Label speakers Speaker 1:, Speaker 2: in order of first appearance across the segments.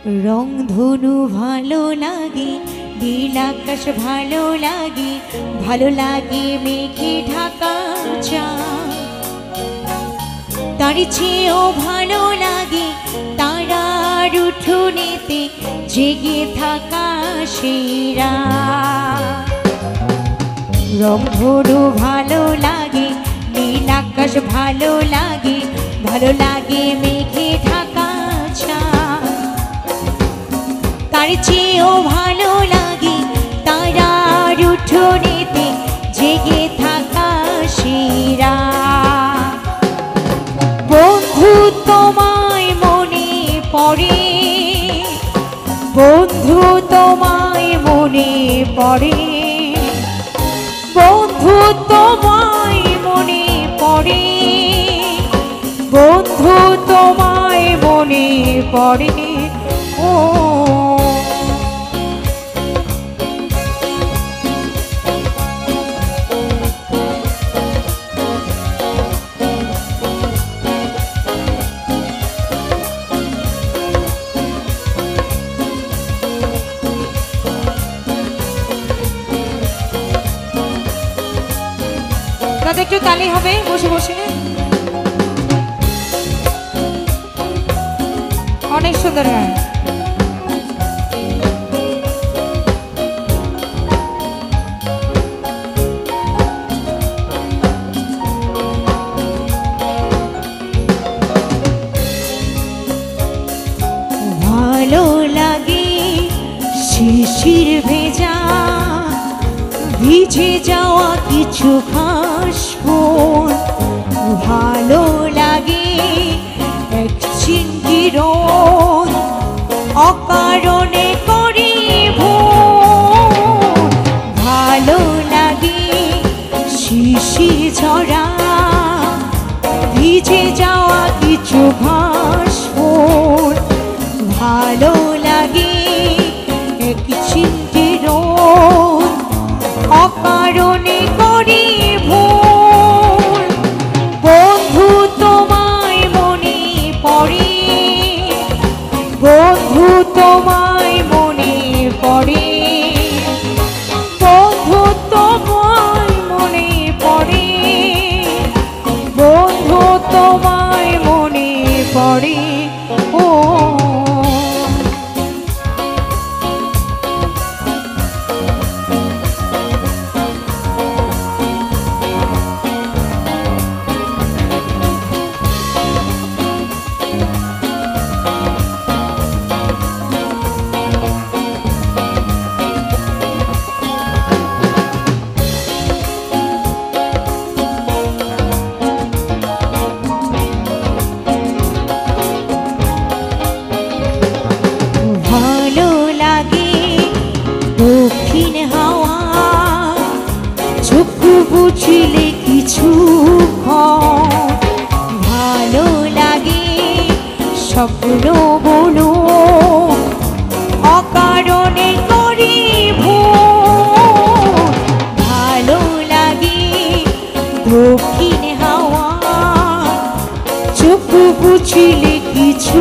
Speaker 1: রংধনু ভালো লাগে, নীল আকাশ ভালো লাগে, ভালো লাগে মেঘে ঢাকা চাঁদ। তার চেয়েও ভালো লাগে তারার উঠোনেতে জেগে থাকা সেই রাত। রংধনু ভালো লাগে, নীল আকাশ ভালো লাগে, ভালো লাগে মেঘে ঢাকা চাঁদ। তার চেয়েও ভালো লাগে তারার উঠোনেতে জেগে থাকা সেই রাত। বন্ধু তোমায় মনে পড়ে, বন্ধু তোমায় মনে পড়ে, বন্ধু তোমায় মনে পড়ে, বন্ধু তোমায় মনে পড়ে। ও দাদা একটু তালি হবে বসে বসে। অনেক সুন্দর গান। ভালো লাগে শিশির ভেজা, ভিজে যাওয়া কিছু ঘাস ফুল। ভালো লাগে এক চিংড়ি রোদ অকারণে করে ভোর। ভালো লাগে শিশির ঝরা, ভিজে যাওয়া কিছু ঘাস ফুল। ভালো লাগে এক চিংড়ি রোদ অকারণে করি ভুল। বন্ধু তোমায় মনে পড়ে, বন্ধু তোমায় মনে পড়ে, বন্ধু তোমায় মনে পড়ে, বন্ধু তোমায় মনে পড়ে। ও ভালো লাগে দক্ষিণ হাওয়া, চোখ বুঝিলে কিছু ভালো লাগে স্বপ্ন বলো অকারণে করি ভোর। ভালো লাগে দক্ষিণ হাওয়া, চোখ বুঝিলে কিছু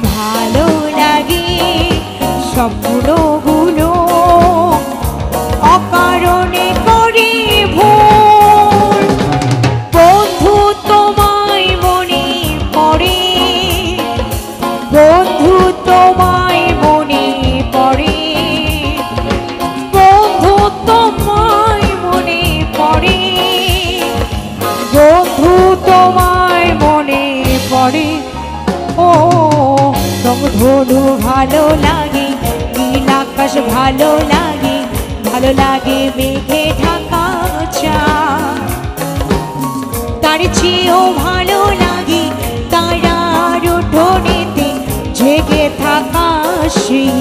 Speaker 1: ভালো লাগে স্বপ্নগুলো অকারণে করি ভোর। বন্ধু তোমায় মনে পড়ে, বন্ধু তোমায় মনে পড়ে, বন্ধু তোমায় মনে পড়ে, বন্ধু তোমায় মনে পড়ে। ও রংধনু ভালো লাগে, নীল আকাশ ভালো লাগে, ভালো লাগে মেঘে ঢাকা চাঁদ। তার চেয়েও ভালো লাগে তারার উঠোনেতে জেগে থাকা সেই